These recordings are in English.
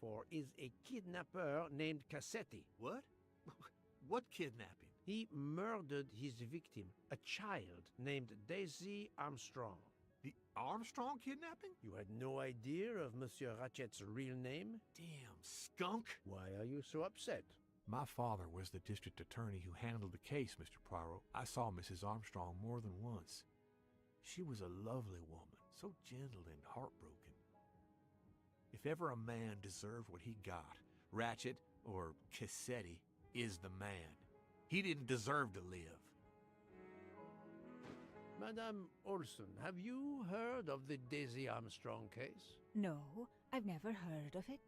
for is a kidnapper named Cassetti. What? What kidnapping? He murdered his victim, a child named Daisy Armstrong. The Armstrong kidnapping? You had no idea of Monsieur Ratchet's real name? Damn skunk! Why are you so upset? My father was the district attorney who handled the case, Mr. Poirot. I saw Mrs. Armstrong more than once. She was a lovely woman, so gentle and heartbroken. If ever a man deserved what he got, Ratchet, or Cassetti, is the man. He didn't deserve to live. Madame Olson, have you heard of the Daisy Armstrong case? No, I've never heard of it.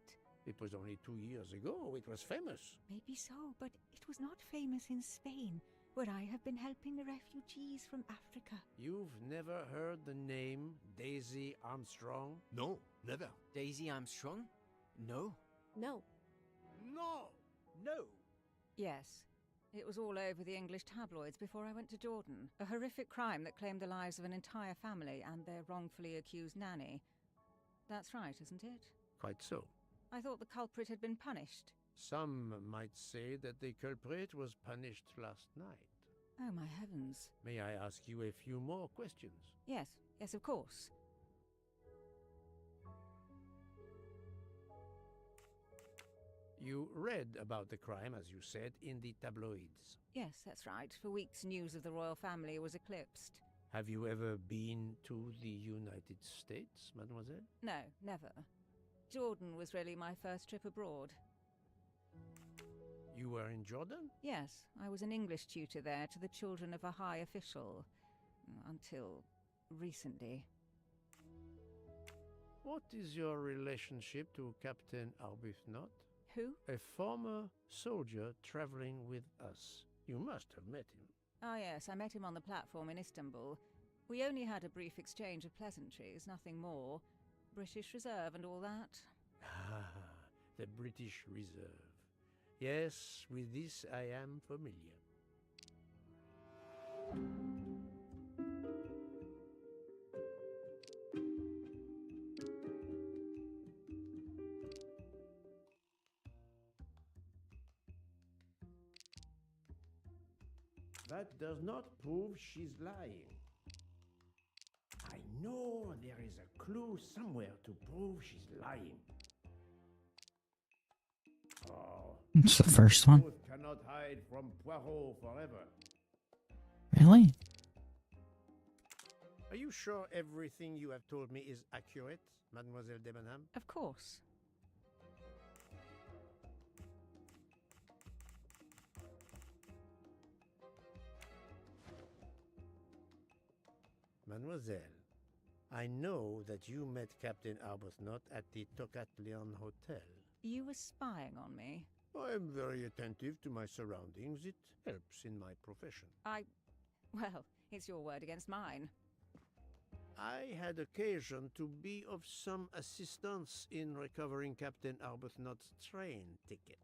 It was only 2 years ago. It was famous. Maybe so, but it was not famous in Spain, where I have been helping the refugees from Africa. You've never heard the name Daisy Armstrong? No, never. Daisy Armstrong? No. No. No! No. Yes. It was all over the English tabloids before I went to Jordan. A horrific crime that claimed the lives of an entire family and their wrongfully accused nanny. That's right, isn't it? Quite so. I thought the culprit had been punished. Some might say that the culprit was punished last night. Oh, my heavens. May I ask you a few more questions? Yes, yes, of course. You read about the crime, as you said, in the tabloids. Yes, that's right. For weeks, news of the royal family was eclipsed. Have you ever been to the United States, mademoiselle? No, never. Jordan was really my first trip abroad. You were in Jordan? Yes, I was an English tutor there to the children of a high official. Until recently. What is your relationship to Captain Arbuthnot? Who? A former soldier traveling with us. You must have met him. Ah, yes, I met him on the platform in Istanbul. We only had a brief exchange of pleasantries, nothing more. British Reserve and all that. Ah, the British Reserve. Yes, with this I am familiar. That does not prove she's lying. I know there is a clue somewhere to prove she's lying. Oh, It's the first one. truth cannot hide from Poirot forever. Really? Are you sure everything you have told me is accurate, Mademoiselle Debenham? Of course. Mademoiselle, I know that you met Captain Arbuthnot at the Tocatlian Hotel. You were spying on me. I am very attentive to my surroundings. It helps in my profession. Well, it's your word against mine. I had occasion to be of some assistance in recovering Captain Arbuthnot's train ticket.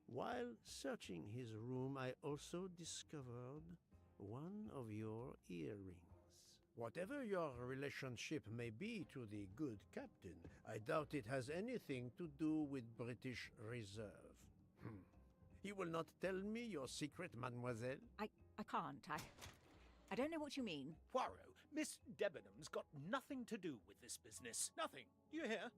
While searching his room, I also discovered one of your earrings. Whatever your relationship may be to the good captain, I doubt it has anything to do with British Reserve. You will not tell me your secret, mademoiselle? I can't. I don't know what you mean. Poirot, Miss Debenham's got nothing to do with this business. Nothing. Do you hear?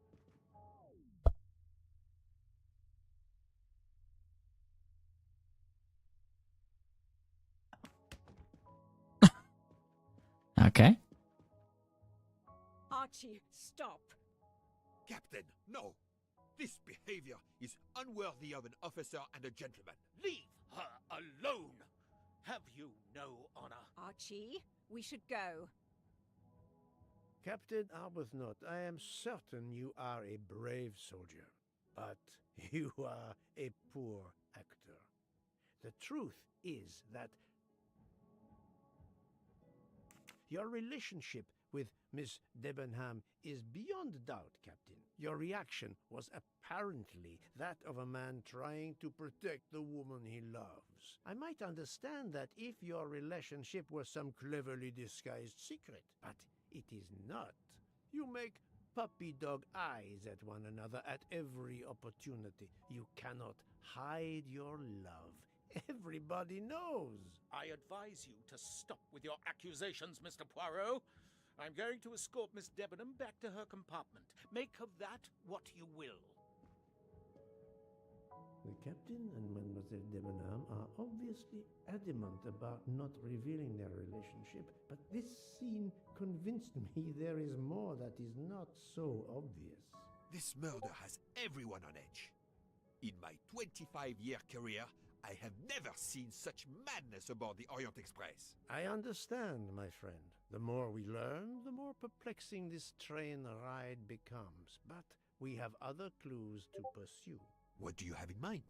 Okay. Archie, stop. Captain, no! This behavior is unworthy of an officer and a gentleman. Leave her alone. Have you no honor? Archie, we should go. Captain Arbuthnot, I am certain you are a brave soldier, but you are a poor actor. The truth is that your relationship with Miss Debenham is beyond doubt, Captain. Your reaction was apparently that of a man trying to protect the woman he loves. I might understand that if your relationship were some cleverly disguised secret, but it is not. You make puppy dog eyes at one another at every opportunity. You cannot hide your love. Everybody knows. I advise you to stop with your accusations, Mr. Poirot. I'm going to escort Miss Debenham back to her compartment. Make of that what you will. The captain and Mademoiselle Debenham are obviously adamant about not revealing their relationship, but this scene convinced me there is more that is not so obvious. This murder has everyone on edge. In my 25-year career, I have never seen such madness aboard the Orient Express. I understand, my friend. The more we learn, the more perplexing this train ride becomes. But we have other clues to pursue. What do you have in mind?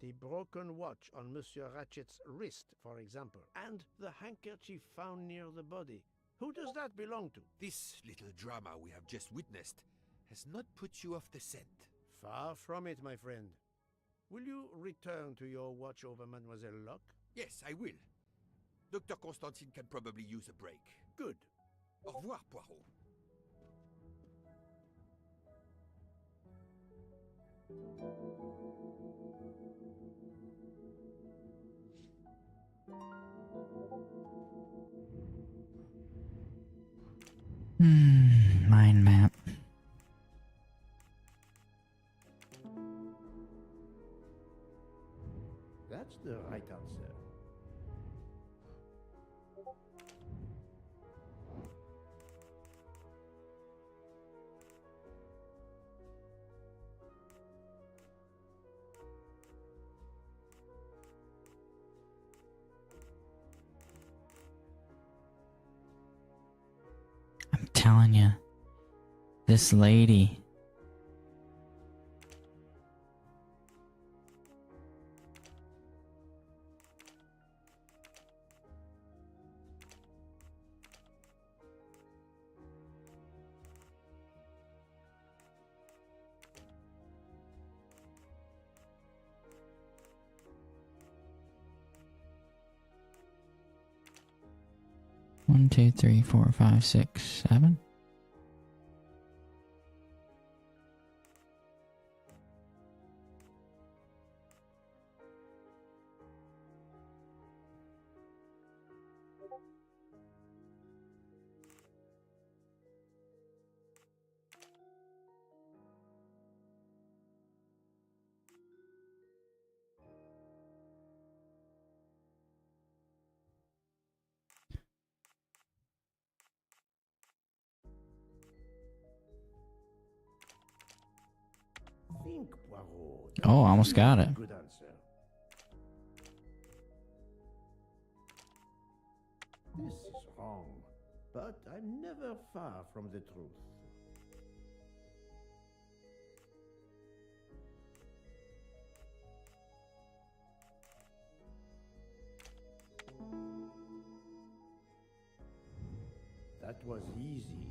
The broken watch on Monsieur Ratchet's wrist, for example, and the handkerchief found near the body. Who does that belong to? This little drama we have just witnessed has not put you off the scent. Far from it, my friend. Will you return to your watch over Mademoiselle Locke? Yes, I will. Dr. Constantine can probably use a break. Good. Au revoir, Poirot. Mind map. That's the right answer. I'm telling you, this lady. One, two, three, four, five, six, seven. Think, Poirot. Oh, almost got it. Good answer. This is wrong, but I'm never far from the truth. That was easy.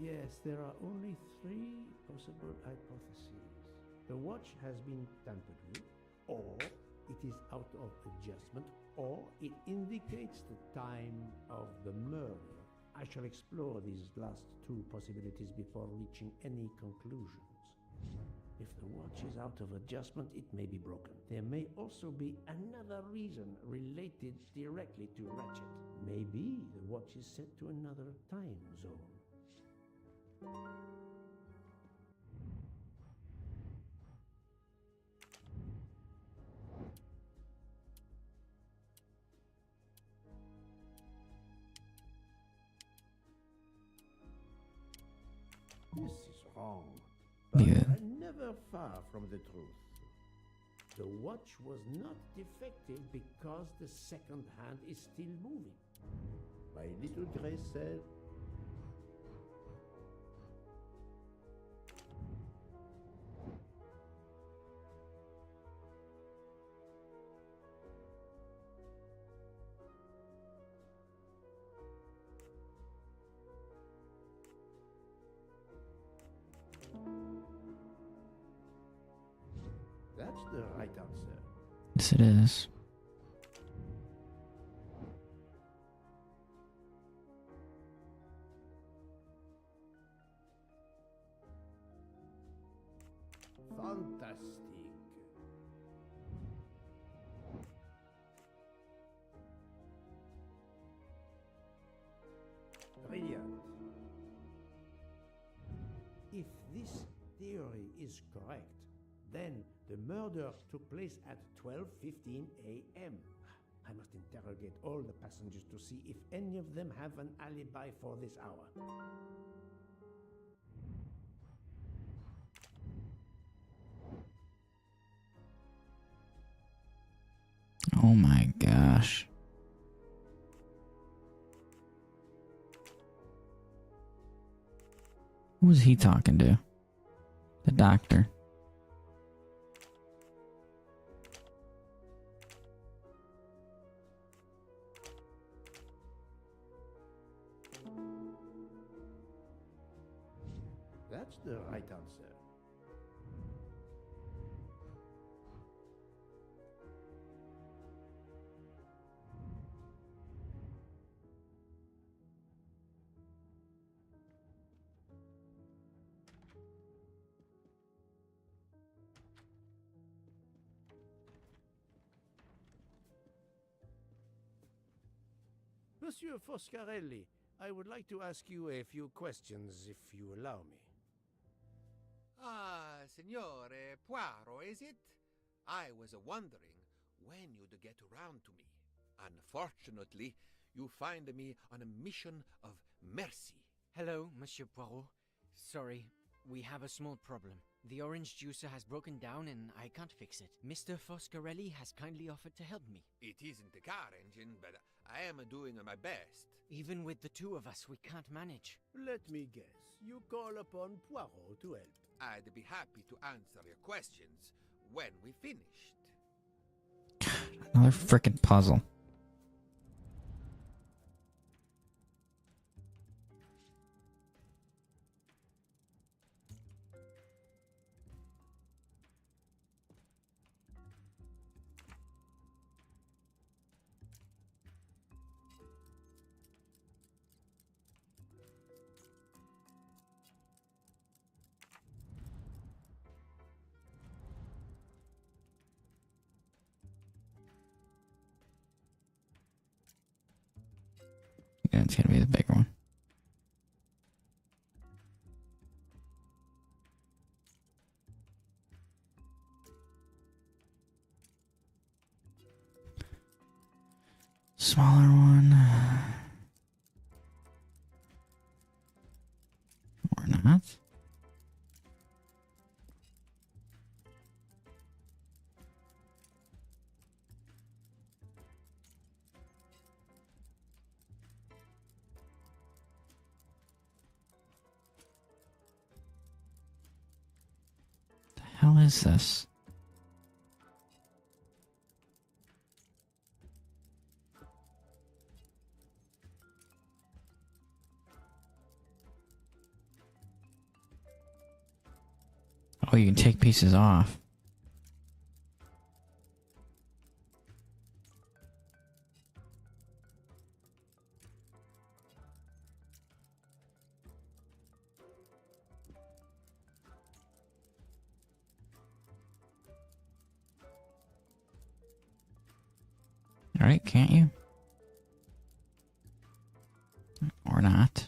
Yes, there are only three possible hypotheses. The watch has been tampered with, or it is out of adjustment, or it indicates the time of the murder. I shall explore these last two possibilities before reaching any conclusions. If the watch is out of adjustment, it may be broken. There may also be another reason related directly to Ratchet. Maybe the watch is set to another time zone. but Yeah. never far from the truth. The watch was not defective because the second hand is still moving. My little Grace said, that's the right answer. Yes, it is. Fantastic. Brilliant. If this theory is correct, then the murder took place at 12:15 a.m. I must interrogate all the passengers to see if any of them have an alibi for this hour. Oh my gosh. Who was he talking to? The doctor. That's the right answer. Monsieur Foscarelli, I would like to ask you a few questions, if you allow me. Ah, Signore Poirot, is it? I was wondering when you'd get around to me. Unfortunately, you find me on a mission of mercy. Hello, Monsieur Poirot. Sorry, we have a small problem. The orange juicer has broken down and I can't fix it. Mr. Foscarelli has kindly offered to help me. It isn't the car engine, but I am doing my best. Even with the two of us, we can't manage. Let me guess. You call upon Poirot to help. I'd be happy to answer your questions when we finished. Another frickin' puzzle. Yeah, it's gonna be the big one. Smaller one. Or not. The hell is this? Oh, you can take pieces off. All right, can't you? Or not?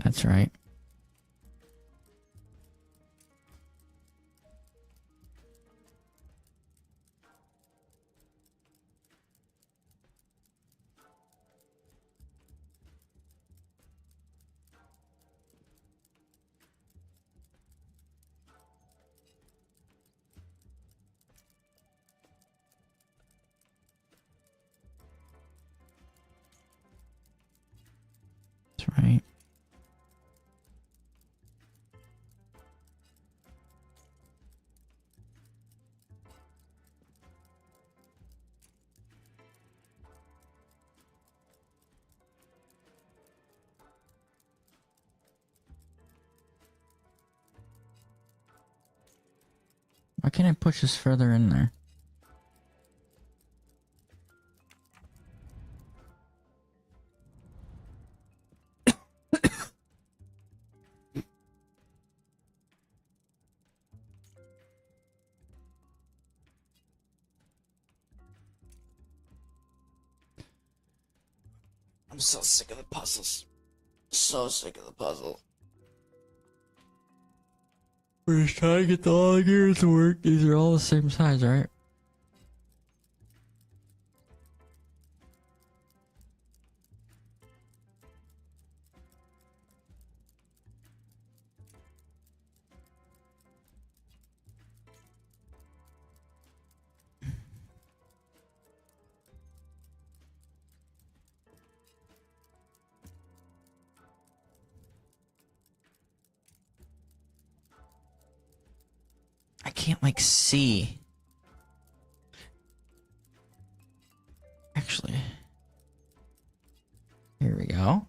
That's right. That's right. Why can't I push this further in there? I'm so sick of the puzzles. So sick of the puzzle. We're just trying to get the log gears to work. These are all the same size, right? I can't, like, see. Actually. Here we go.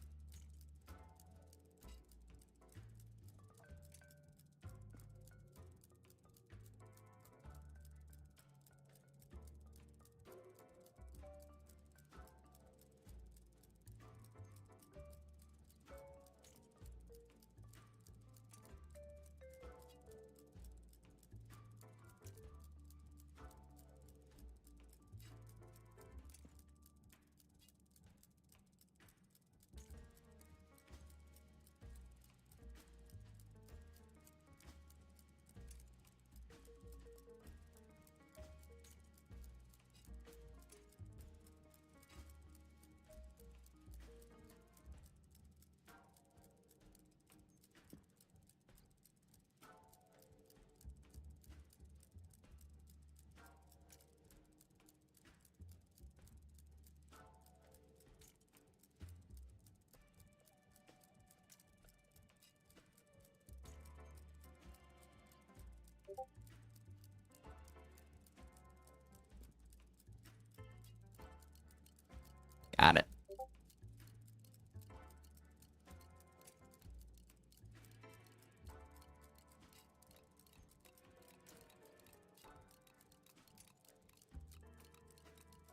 Got it.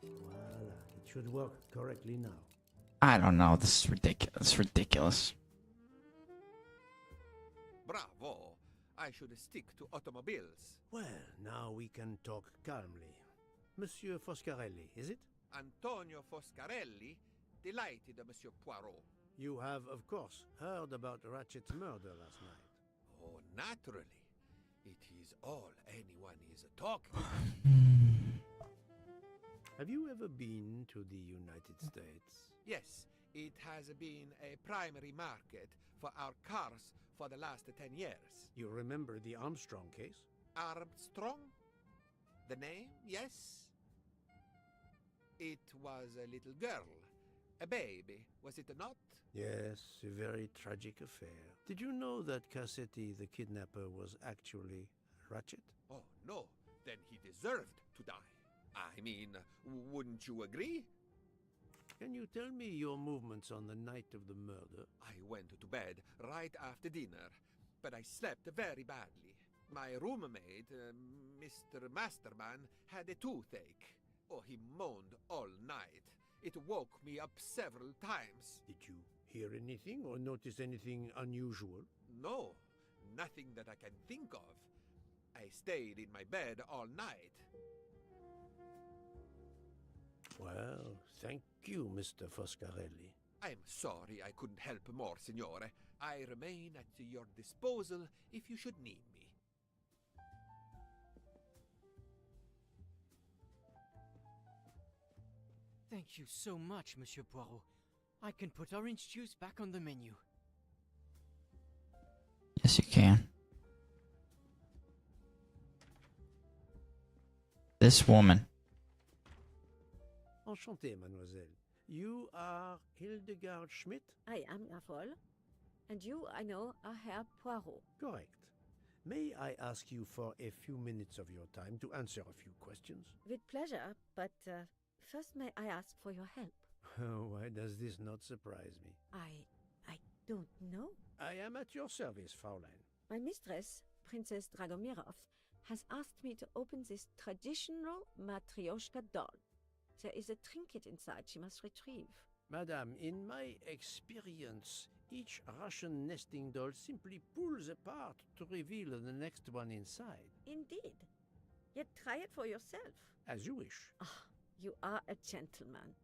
Voila. It should work correctly now. I don't know. This is ridiculous. It's ridiculous. Bravo! I should stick to automobiles. Well, now we can talk calmly. Monsieur Foscarelli, is it? Antonio Foscarelli? Delighted, Monsieur Poirot. You have, of course, heard about Ratchet's murder last night. Oh, naturally. It is all anyone is talking. Have you ever been to the United States? Yes, it has been a primary market for our cars for the last 10 years. You remember the Armstrong case? Armstrong? The name, yes? It was a little girl. A baby, was it not? Yes, a very tragic affair. Did you know that Cassetti, the kidnapper, was actually Ratchet? Oh, no. Then he deserved to die. I mean, wouldn't you agree? Can you tell me your movements on the night of the murder? I went to bed right after dinner, but I slept very badly. My roommate, Mr. Masterman, had a toothache. Oh, he moaned all night. It woke me up several times. Did you hear anything or notice anything unusual? No, nothing that I can think of. I stayed in my bed all night. Well, thank you, Mr. Foscarelli. I'm sorry I couldn't help more, Signore. I remain at your disposal if you should need me. Thank you so much, Monsieur Poirot. I can put orange juice back on the menu. Yes, you can. This woman. Enchanté, mademoiselle. You are Hildegard Schmidt? I am Lafol. And you, I know, are Herr Poirot. Correct. May I ask you for a few minutes of your time to answer a few questions? With pleasure, but first may I ask for your help? Why does this not surprise me? I don't know. I am at your service, Fraulein. My mistress, Princess Dragomirov, has asked me to open this traditional Matryoshka doll. There is a trinket inside she must retrieve. Madame, in my experience, each Russian nesting doll simply pulls apart to reveal the next one inside. Indeed. Yet try it for yourself. As you wish. Ah, you are a gentleman.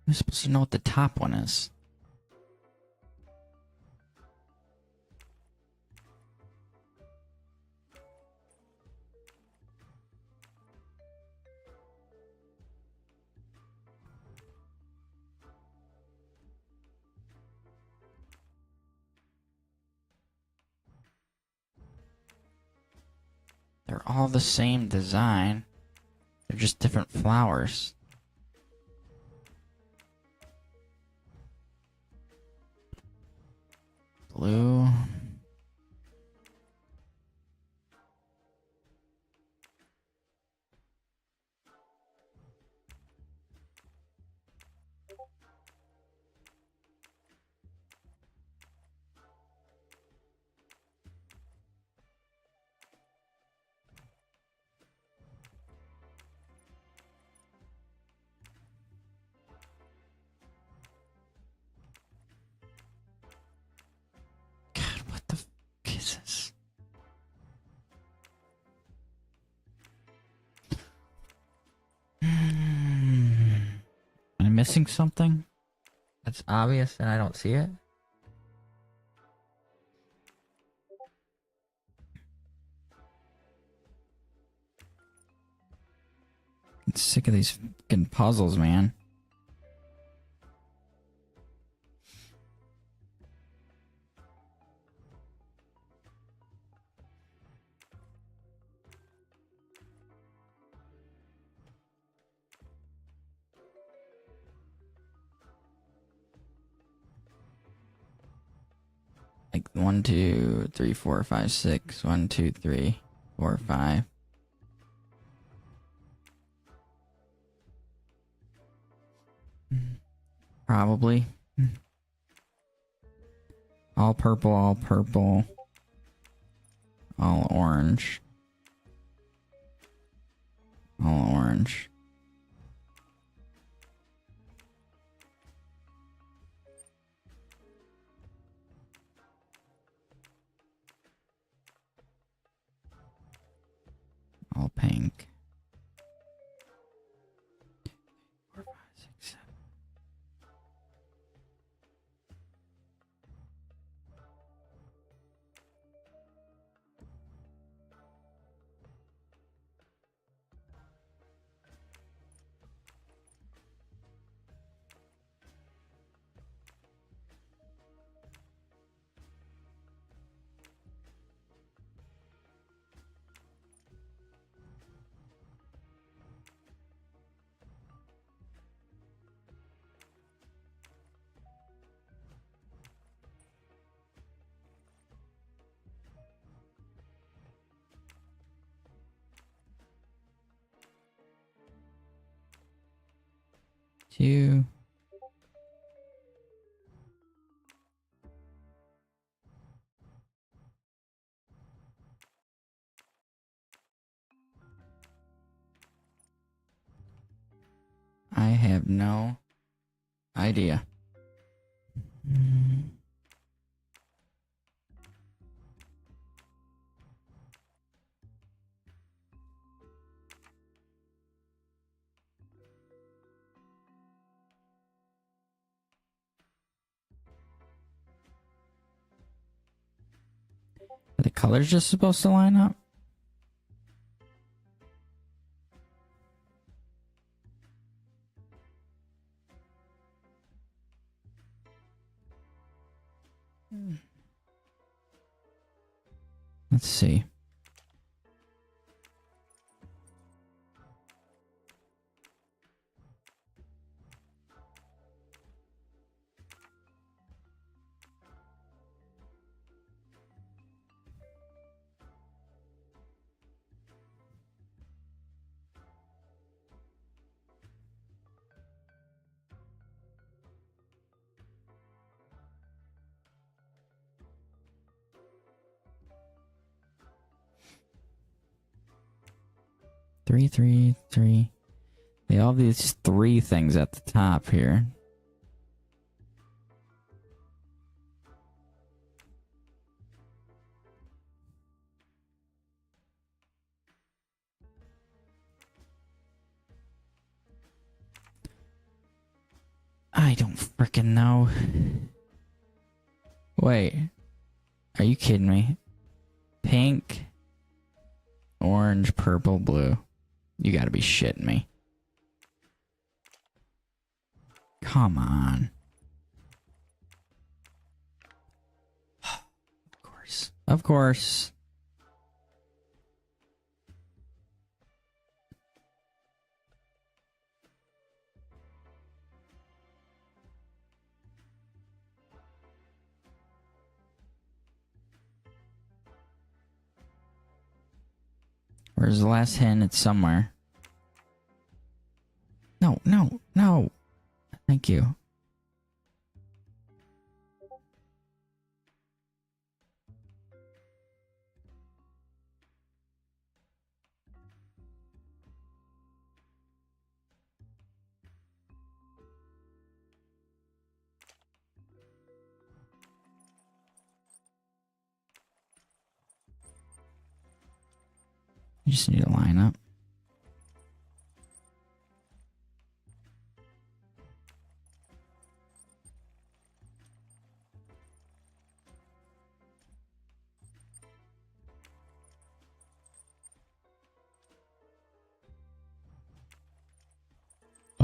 I'm supposed to know what the top one is. They're all the same design. They're just different flowers. Blue. God, what the fuck is this? Am I missing something? That's obvious and I don't see it? I'm sick of these fucking puzzles, man. Like 1, 2, 3, 4, 5, 6. 1, 2, 3, 4, 5. Probably. All purple, all purple. All orange. All orange. All pink. 4, 5, 6, 7. 2. I have no idea. Are the colors just supposed to line up? Let's see. Three, 3, 3. They all have these 3 things at the top here. I don't frickin' know. Wait. Are you kidding me? Pink, orange, purple, blue. You gotta be shitting me. Come on. Of course. Of course. Where's the last hint? It's somewhere. No, no, no. Thank you. You just need to line up.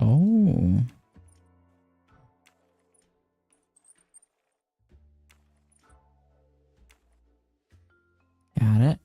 Oh. Got it.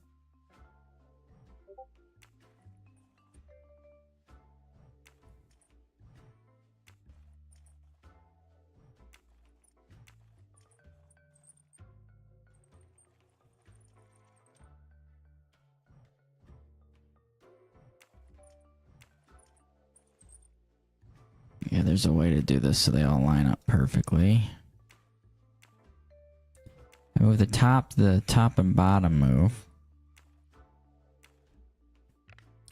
Yeah, there's a way to do this so they all line up perfectly. I move the top and bottom move.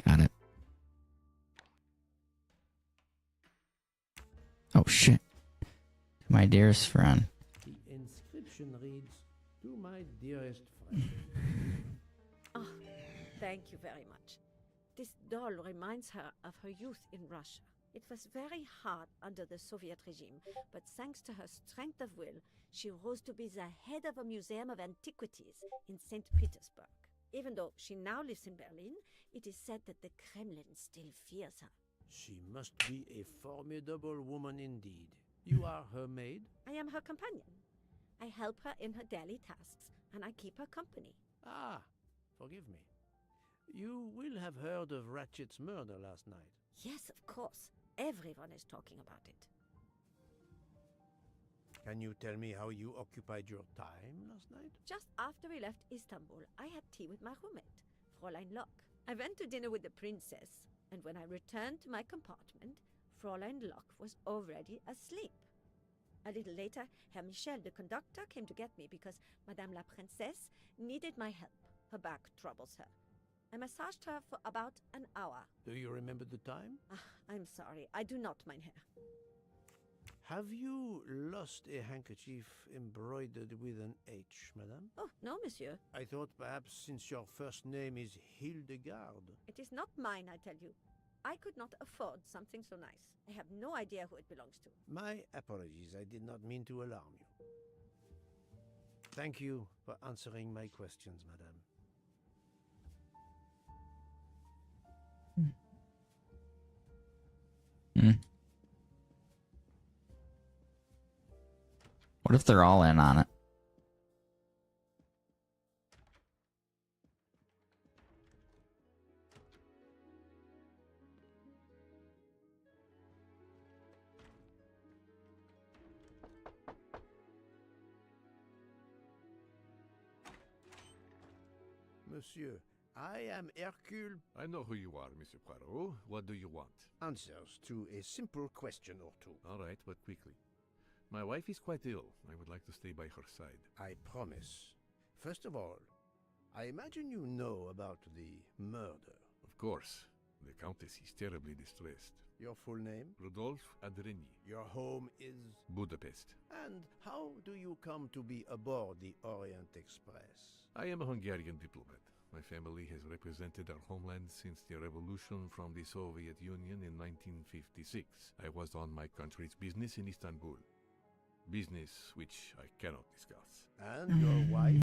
Got it. Oh shit. My dearest friend. The inscription reads, "To my dearest friend." Oh, thank you very much. This doll reminds her of her youth in Russia. It was very hard under the Soviet regime, but thanks to her strength of will, she rose to be the head of a museum of antiquities in St. Petersburg. Even though she now lives in Berlin, it is said that the Kremlin still fears her. She must be a formidable woman indeed. You are her maid? I am her companion. I help her in her daily tasks, and I keep her company. Ah, forgive me. You will have heard of Ratchet's murder last night. Yes, of course. Everyone is talking about it. Can you tell me how you occupied your time last night? Just after we left Istanbul, I had tea with my roommate, Fräulein Locke. I went to dinner with the princess, and when I returned to my compartment, Fräulein Locke was already asleep. A little later, Herr Michel, the conductor, came to get me because Madame la Princesse needed my help. Her back troubles her. I massaged her for about an hour. Do you remember the time? I'm sorry, I do not, mein Herr. Have you lost a handkerchief embroidered with an H, madame? Oh, no, monsieur. I thought perhaps since your first name is Hildegard. It is not mine, I tell you. I could not afford something so nice. I have no idea who it belongs to. My apologies, I did not mean to alarm you. Thank you for answering my questions, madame. What if they're all in on it? Monsieur, I am Hercule. I know who you are, Mr. Poirot. What do you want? Answers to a simple question or two. All right, but quickly. My wife is quite ill. I would like to stay by her side. I promise. First of all, I imagine you know about the murder. Of course. The Countess is terribly distressed. Your full name? Rodolphe Adreny. Your home is? Budapest. And how do you come to be aboard the Orient Express? I am a Hungarian diplomat. My family has represented our homeland since the revolution from the Soviet Union in 1956. I was on my country's business in Istanbul. Business which I cannot discuss. And your wife?